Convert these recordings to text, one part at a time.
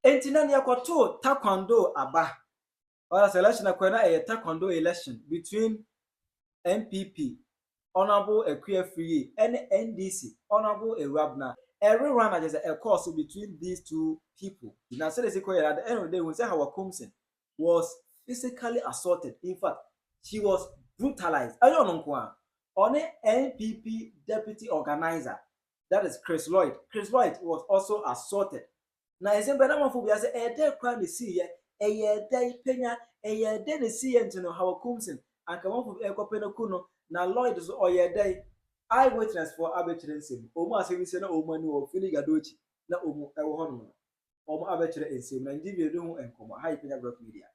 Entinani yakoto taekwondo aba. Or selection akwena a taekwondo election between NPP, Honorable Equia Free, and NDC, Honorable Erabna. Every round is a course between these two people. Now, so at the end of the day, we say Hawa Koomson was physically assaulted. In fact, she was brutalized. I don't know on an NPP deputy organizer, that is Chris Lloyd. Chris Lloyd was also assaulted. Now, it's a better one for me as a dead crime to see a year day Penyah, a year day to see and to know Hawa Koomson. And come on for Eko Penokuno. Now, Lloyd is all year day. Eyewitness for Ablekuma. Omo asemi se na omo ani o fili gadochi na omo ewo hono. Omo abekire ensem na ndi video ho enkomo. Hi Penyah Block Media.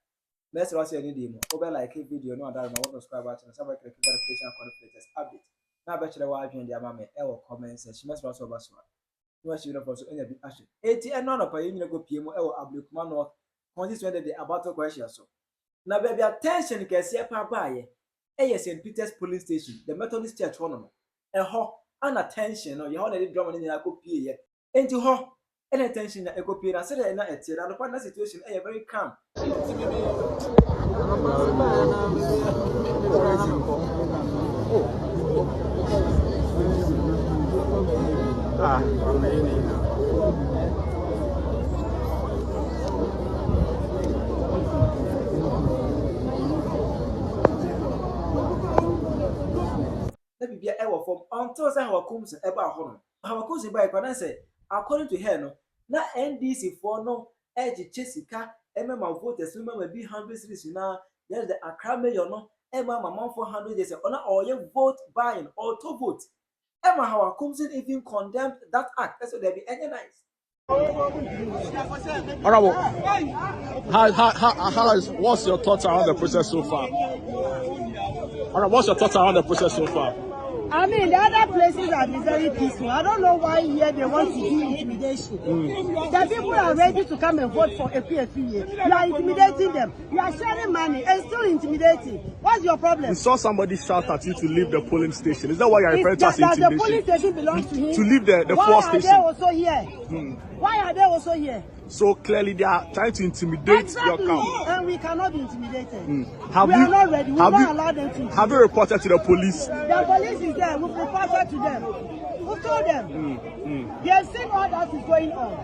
Let's watch any demo. Over like a video no other na subscribe button subscribe click notification for the latest update. Na abekire wa adwen dia mama ewo comment section. Let's watch over so. No she no for so any big action. Eti eno no pa yin go pie mu ewo Ablekuma North. Constituency the about question so. Na baby attention kese pa baaye. St. Peter's Police Station, the Methodist Church hono. An attention or your only drama in the copy into her and attention that a copy and said na etira the partner situation a very calm. Let me be a from until Hawa Koomson about home. Hawa Koomson by Panase, according to her, no, na NDC for no edge Jessica, Emma voters, remember be 100 cities now. There's the Accra Mayor, no, Emma, Mamma 400 years, honor all your vote buying or to vote. Emma Hawa Koomson even condemned that act. That's what they be any nice. Honorable, what's your thoughts around the process so far? Alright, what's your thoughts around the process so far? I mean, the other places have been very peaceful. I don't know why here they want to do intimidation. The people are ready to come and vote for a PFA. You are intimidating them. You are sharing money and still intimidating. What's your problem? We saw somebody shout at you to leave the polling station. Is that why you are referring to as intimidation? The polling station belongs to him. To leave the fourth station. Why are they also here? Why are they also here? So clearly they are trying to intimidate your camp. And we cannot be intimidated. We are not ready. We will not allow them to. Have you reported to the police? The police is there. We've reported to them. We've told them. They have seen all that is going on.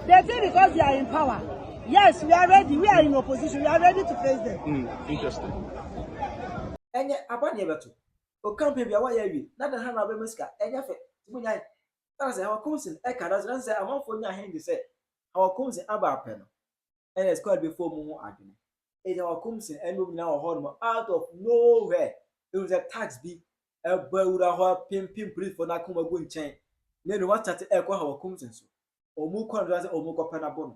They think because they are in power. Yes, we are ready. We are in opposition. We are ready to face them. Interesting. And yet, upon your battle, O campaign be away you. Not the hand of a muska. And yet, that's Hawa Koomson. Eka doesn't say I want for your hand to say. Hawa Koomson about pen, and it's quite before more argument. It's Hawa Koomson and moving now home out of nowhere. It was a tax be a boy pim brief for Nakuma going chain. Then what at the echo Hawa Koomson so. Or more contrast or more penabon.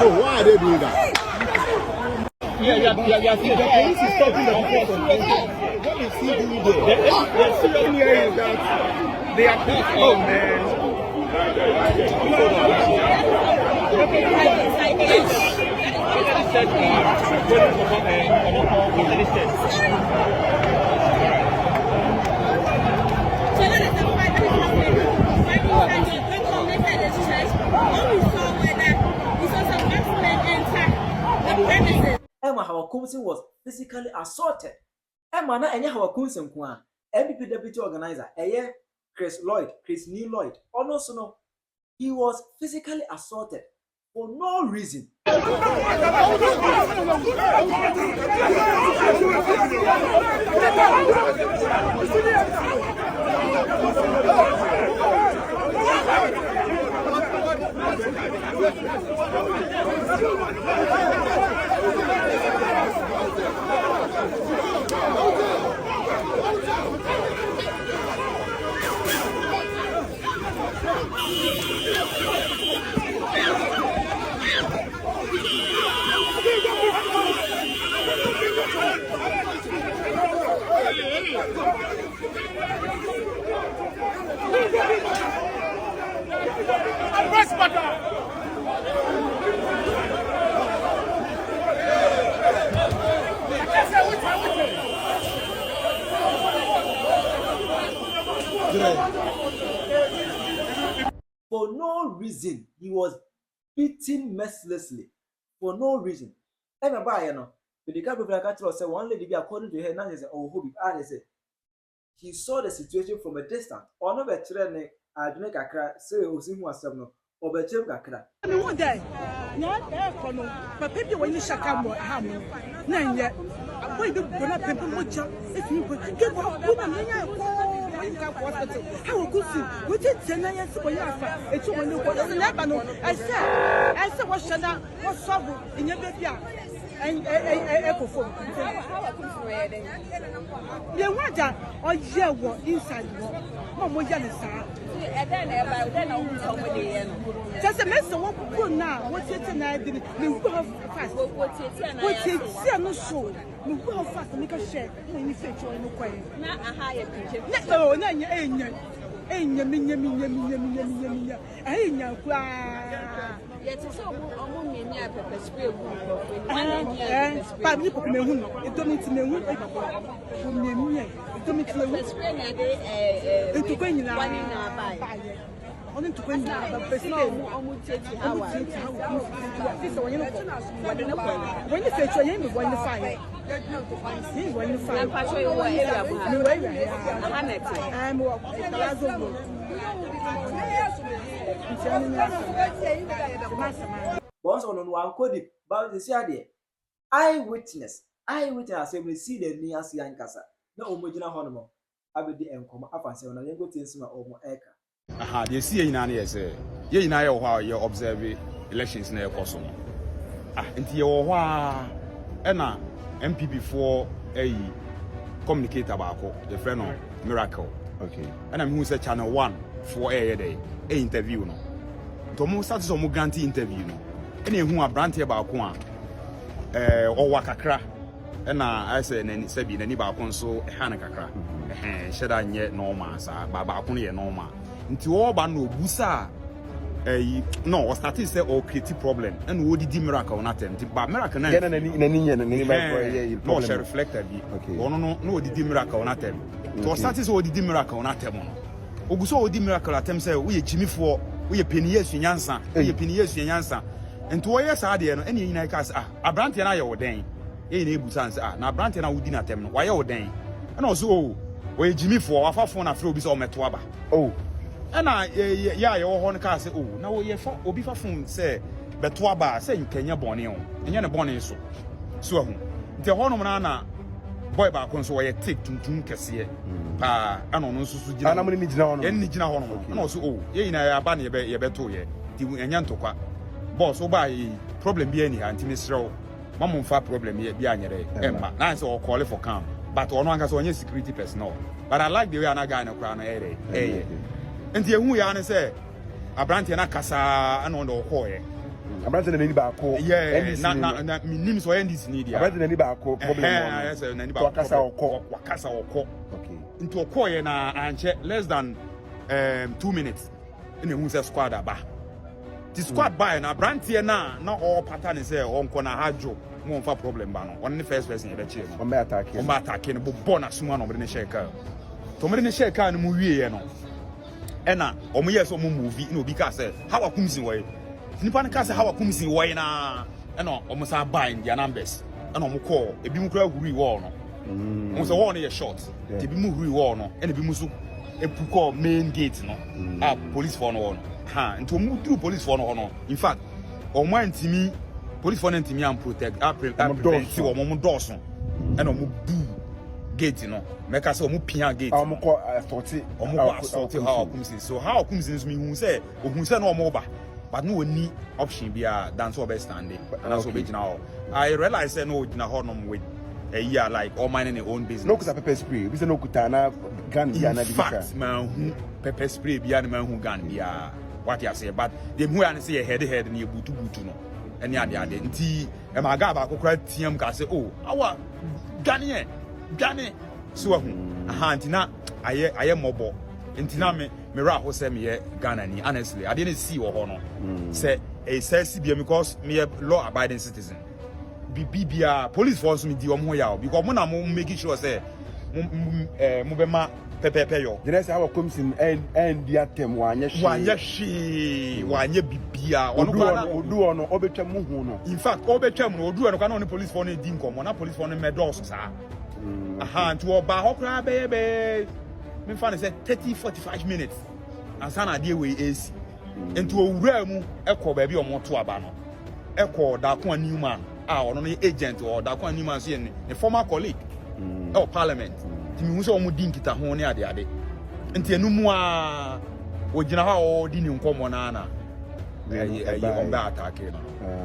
Why are they doing that? Yeah. The police is stopping the people. What is he doing there? The serious here is that they are oh man. So Hawa Koomson was physically assaulted. Emma na enye Hawa Koomson kwa NPP deputy organizer Chris Lloyd. Also no, he was physically assaulted for no reason. For no reason, he was beaten mercilessly. For no reason. I remember, you know, the guy said one lady, according to her, now they said, oh, who be said he saw the situation from a distance. Or no better, I don't know, say, oh, see who was some or better, Gakra. One day, but people when you shut up, none yet. Why do not people much if you could give up woman? How good we did 10 years ago. It's one who was in Lebanon. I said, what's trouble in your baby? And echo phone. The water or yeah, what inside what was just a mess of what good now. What's it tonight? We will have fast. What's it? No show. We will have fast. Make a share. When you say you are no quiet. Not a higher picture. No, no, no. Enya minya enya kwa yeti so omo minya pepper spray bu pa mi poko mehu no edomiti mehu minya edomiti mehu spray na de etukwa nyina wani na bai oni tukwa nyina ba pesina omo tete hawa sisa wani no wani na kwa wani fecho yen me wani fire ni wani fire na pacho yo wa area bu ha ni wa area aha nete am wo kalazo go Once on one code, but the idea. Eyewitness assembly see the near Siankasa. No omojina honomo. Abedi enkoma afanse na yengo tinsima omo eka. Aha, they see in an yes, ye in I how you observe elections near Kosovo. Nti ye ena MPP for a communicate about the friend of Miracle. Okay. And I'm who say channel 1 for a day interview no. Tomo start some grant interview no. Any who are brand here about or wakakra. And I say nani sebi nani ba so hanakakra. Sheda nye normal sa ba kun ye normal. Nti o ba no busa no, started say or create problem and wo di Miracle na tem. Ba Miracle na nani no share reflected bi. No di Miracle na tem. To started so di Miracle na tem no. Oguso odi Miracle atem say we Jimmy for we Penyah sunyansa we Penyah sunyansa ento wo yes ade no ene nyina ka abrante na ye woden e na ebusa say na abrante na wodi na tem no wa ye woden na oso we Jimmy for afafo na frɛ obi say o meto aba na ya ye wo ho no ka say na wo ye fa obi fafo say beto aba say nkanya bone o enye ne bone so ahu nti ho no na boy ba kon so wo ye take tuntum kese pa ana no nsusu gina ana ni gina hono ni gina hono na so ye nyina ya ba na ye beto ye ti enya ntokwa boss wo ba problem bi ani ha nti misrew mamon fa problem ye bi anyere emba na say o call for calm but ono anka so onye security personnel but I like the way ana guy na kra na nti ehu ya ne say abrante na kasa ana ndo ko ye abrante na ni ba ko na minim so NDC ni dia abrante na ni ba ko problem yes na ni ba kasa okọ okay into okoye na anche less than 2 minutes in a say squad aba the squad by na brantie na all pattern say onko na hajo mo fa problem ba no on the first person e be che no on be attack no bo na suma no be ne share car to me ne share car no mu wie no ena omo yes omo movie na obi ka say Hawa Koomson way nipa ne ka say Hawa Koomson way na ena omo sa buy their numbers and on call a bim cry wall no. Was a one year short. The bim wall no and the bimusu a call main gate no. Police for no and to move through police for no. In fact, on one to me, police for me and protect prevent or Momo Dawson and on boo gate no. Make us a pia gate. I'm call 40 or more 40 Hawa Koomson. So Hawa Koomson me who say no more. But no any option be a dance over standing. And that's what now. I realize that no in a honor with a year like all mine in their own business. No pepper spray. We say no kutana gun. In fact, man who pepper spray be man who gun be what you say. But the who and say a head and you butu no. And the other tea and my gaba could cry TM can say, oh, our Ghana. So Hantina, I am mobile. Intiname Mira who send me Ghana ni honestly I didn't see or honor say a says CBM because me a law abiding citizen BBA police force me di omo ya because mo na mo make sure say mo be ma pepe yo the rest Hawa Koomson and the atem wanye bibia odu ono obetwa mu hu no in fact obetwa mu odu ono kana on police for no di nkomo na police for no medos sa to oba hokra bebe me fan say 30-45 minutes and sana dey we AC into owura mu ekọ ba bi omo to aba no ekọ da ko Newman ono no agent or da ko Newman so ne former colleague of parliament timi hu say omo di nkita ho ne ade enti enumu a ogina ha o di ni nkomo na on ba attack no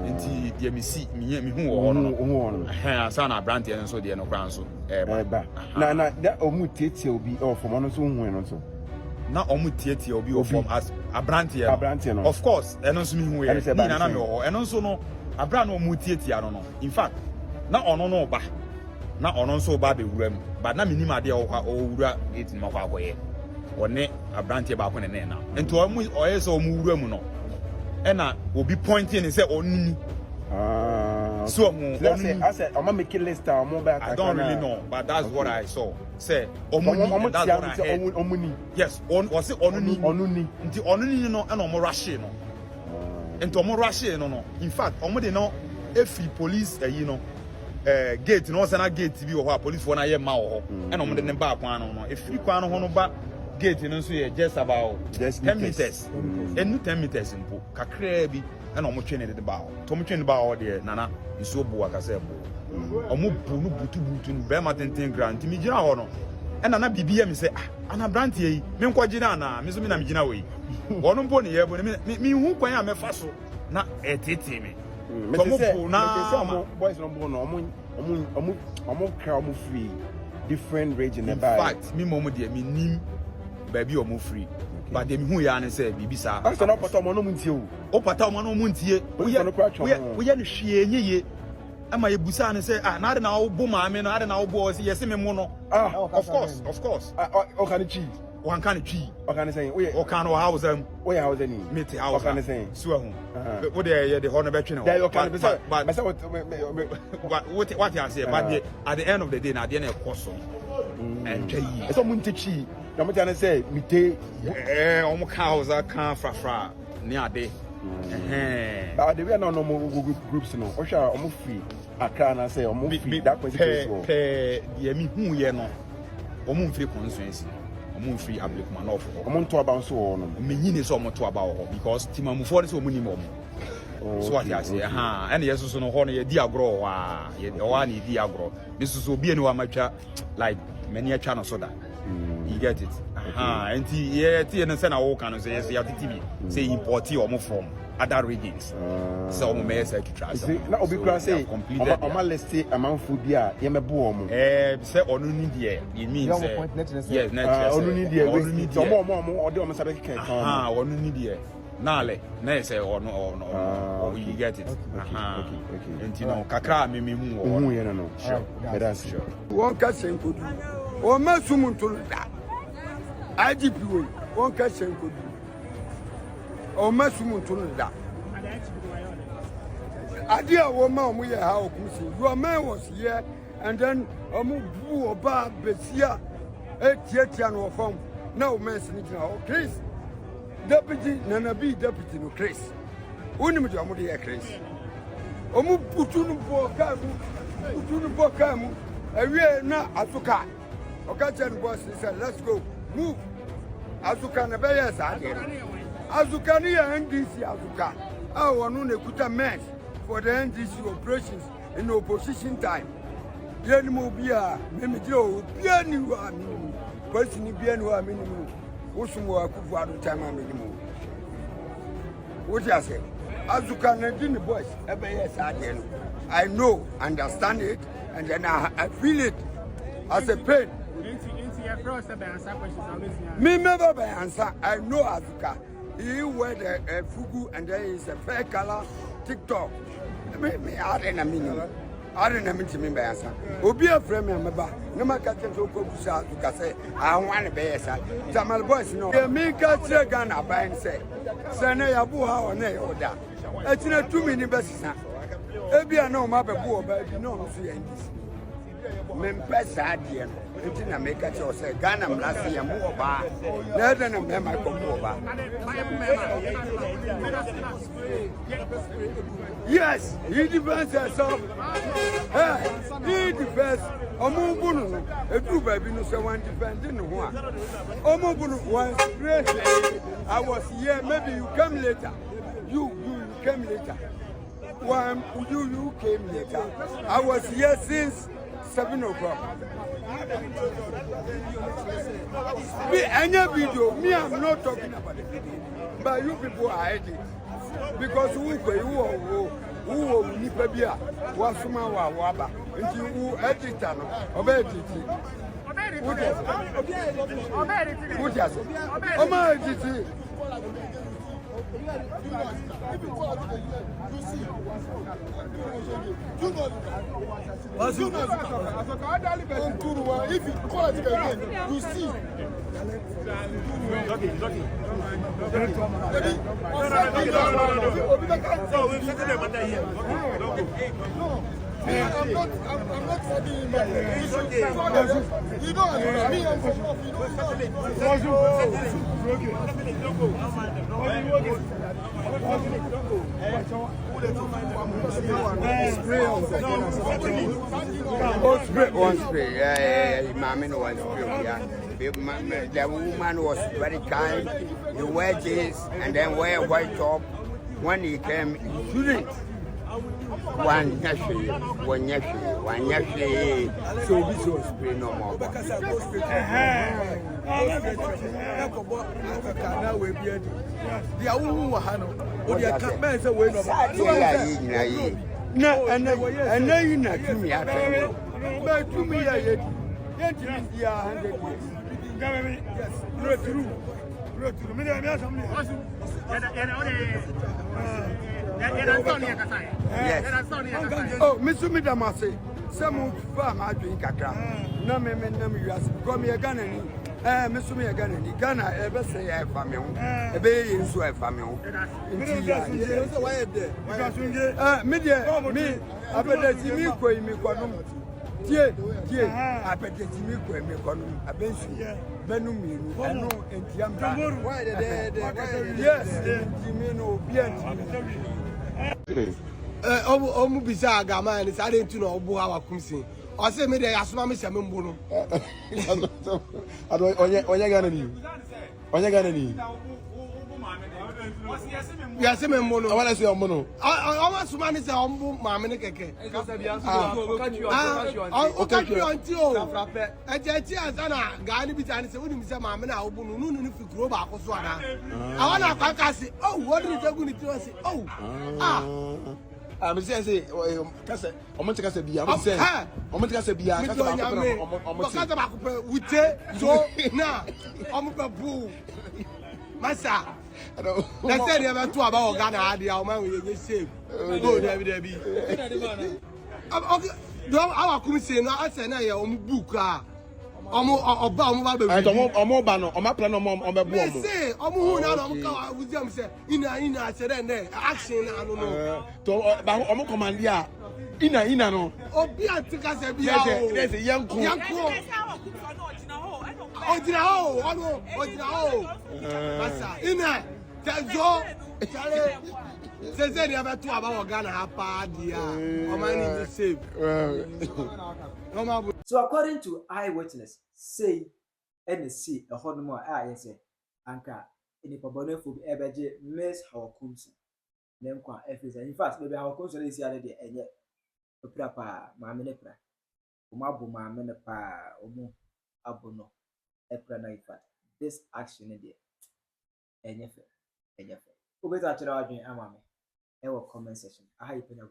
enti dey me see me hu wo no sana brand yen so dey no kran so na that omu tietie obi from ono so hu no so na omu tietie obi from as abrante no of course eno so me hu ye ni na me ho eno so no abra na omu tietie no in fact na ono no ba na ono so ba be wuram but na minim ade o wura etin makwa akoye one abrante ba ko ne na enti omu oyeso omu wuram no ena obi pointing and say onini so I said I'm make a list I don't really know but that's what I saw say omuni that's what I heard omuni yes on was it onuni nti onuni no na omo rush no nti omo rush no in fact omo de no every police you know gate no say na gate bi wo police for na ye ma wo na omo de ne ba kwan no every kwan no ho no ba gate no so just about 10 meters and 10 meters impo kakra bi na omo twene de ba to omo twene ba o de nana nso bu aka say bu omo bu no butu no be ma tenten grant mi gina ho no na na bibia mi say ana brand yi me nko gina na me so mi na mi gina we wono mpo ne ye bu mi hu kwan a me fa so na etete me to mo bu na boys no bu no omo kra omo free different region in fact me mo de mi nim baby omo free but dem hu ya ne say bibi sa so no pata omo no muntie o pata omo no muntie we ye no hwie nyeye ama ye busa ne say na ade na wo bo ma me no ade na wo bo say yes me mo no of course o kan chi wan kan chi o kan say o kan o house am o ya house ni me te house o kan say so hu wo de ye de ho no betwe ne ho but what you say but at the end of the day na de na ekoso and yi so muntichi na mo tane say mite omo house kan frafra ni ade but the way no groups no o sha omo free akra na say omo free that consequence so ye mi hu ye no omo free constituency omo free Ablekuma no for omo to aba so no me nyine so omo to aba ho because timamufo so omo ni mo so what you say and yes so no ho no ye di agro wa ye wa ni di agro me so obi eni wa matwa like many a channel so that you get it and yeah no say na wo kan say yes ya TV say import omo from other regions so omo me say to trust na obi kra say omo list amount food dia ye mebo omo say onu ni there it means yes onu ni there omo ode omo sabe keke onu ni there nale na say onu you get it okay and you know kakra me hu ye no sure that's sure won ka senkodu o masumuntu da IGP we won ka senkodu o masumuntu da adia wo ma omo ye Hawa Koomson your man was here and then omo bu oba besia etiatia no form na o man sinigina o Chris deputy nana bi deputy no Chris unim de omo de Chris omo putu no bo ka bu utu boka mu ewie na asuka okachen boss say let's go move asuka na be yes ade asuka ni NDC asuka wonu na kuta men for the NDC operations in the opposition time yen mo bia me giro bia ni wa minimum person bia ni wa minimum wosumo akufu ado time a minimum what you say asuka na di ni boys e be yes ade no I know, understand it, and then I feel it as a pain. Me never by answer. I know Azuka. He wear the fugu and there is a fair color TikTok. Me I don't mean. I don't mean to me by answer. Obi a friend me ameba. No ma catch so ko busa Azuka say I want to be answer. Jamal boys no. Me catch Ghana by and say. Say na ya bu ha o na ya oda. E tina 2 minutes besisa. Ebia no ma be bo ba bi no so ya ndisi me mpesa ade no enti na me ka che o se Ghana mlase ya mo oba na ede na me ma ko mo oba yes he defends himself he defends omo bunu no edu ba bi no se wan defend no ho a omo bunu was great. I was here, maybe you come later you came later. One, you came later. I was here since 7 o'clock. Me, any video, me, I'm not talking about the video. But you people are editing. Because who Nipabia, Wasuma, Waba, and you editor, obey if you call it again, you see. I'm not studying my you know me, I'm one spray, Mammy, one spray, the woman was very kind, the wedges, and then wear white top. When he came, he shouldn't. One yashi, so this was spray no more. No, and then you not to me, but to me, I yet 100 years. Yes, true. Yes. Oh, Miss Midamase, some farm I drink a crap. No, me, you ask, come here, Ghana. Miss me again, Ghana ever say I family, a baby in so I family. Media, me, I bet me, Tie, I bet me, a bench, Benumi, and Tiamba. Why yes, Jimino, Omu bisa agama and it's adding to know Hawa Koomson. I say me there as mama Samuel Bono. I don't yes, I'm mono. I want to say mono. I want to manage a humble mamma. Okay, I just Gani Bitan said, wouldn't say mamma, I will no if you grow back. I want to say, oh, what are you going to do? I say, oh, I'm saying, I'm going to say, I'm going to say, Masa, let's say you have 2 about Ghana. The man will save. Oh, David. Okay, Hawa Koomson. I say now you book. Omo bano. Omo plan omo be boom. Say omo hu na omo with them say ina say then action na no. To omo command ya. Ina no. Obi antika say bia o. There's a yanko. Ojina ho. Masa ina. Tazo. Chale. Say they have two about Ghana hapa dia. Omani the same. So according to Eyewitness, say NSC a whole more yes anka in the Pabonefo Ebeje Miss Hawa Koomson NPP. In fact, maybe Hawa Koomson is the other day and yet a proper Mamma Umabu Mamma Pa Umu Abuno Epra Naifa. This action in there. And yes, Ubeta Chiraji Amame. Our comment section. I hype in a